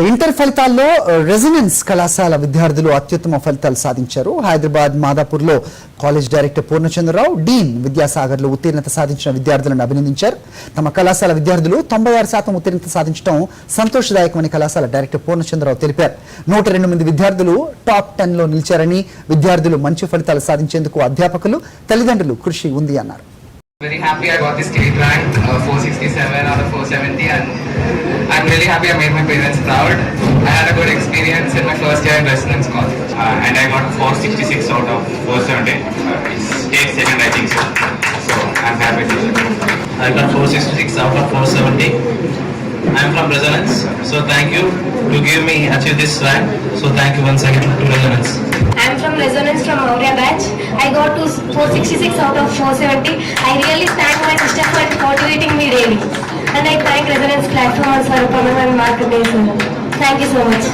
Inter ఫలితాల్లో residence కళాశాల విద్యార్థులు అత్యుత్తమ ఫలితాలు సాధించారు. హైదరాబాద్ మాదాపూర్లో కాలేజ్ డైరెక్టర్ పూర్ణచంద్రరావు, డీన్ విద్యాసాగర్లు ఉత్తీర్ణత సాధించిన విద్యార్థులను అభినందించారు. తమ కళాశాల విద్యార్థులు 96% ఉత్తీర్ణత సాధించడం సంతోషదాయకమని కళాశాల డైరెక్టర్ పూర్ణచంద్రరావు తెలిపారు. 102 మంది విద్యార్థులు టాప్ 10లో నిలిచారని, విద్యార్థులు మంచి ఫలితాలు సాధించేందుకు అధ్యాపకులు, తల్లిదండ్రులు కృషి ఉంది అన్నారు. Very happy I got the state rank 467 out of 470, and I'm really happy I made my parents proud. I had a good experience in my first year in Residence College. And I got 466 out of 470. State second, I think so. So I'm happy to I got 466 out of 470. I'm from Resonance, so thank you to give me achieve this rank. So thank you once again to Resonance. I'm from Resonance from Maurya batch. I got to 466 out of 470. I really thank my sister for motivating me daily. And I thank Resonance platform for Pamela and Mark. Thank you so much.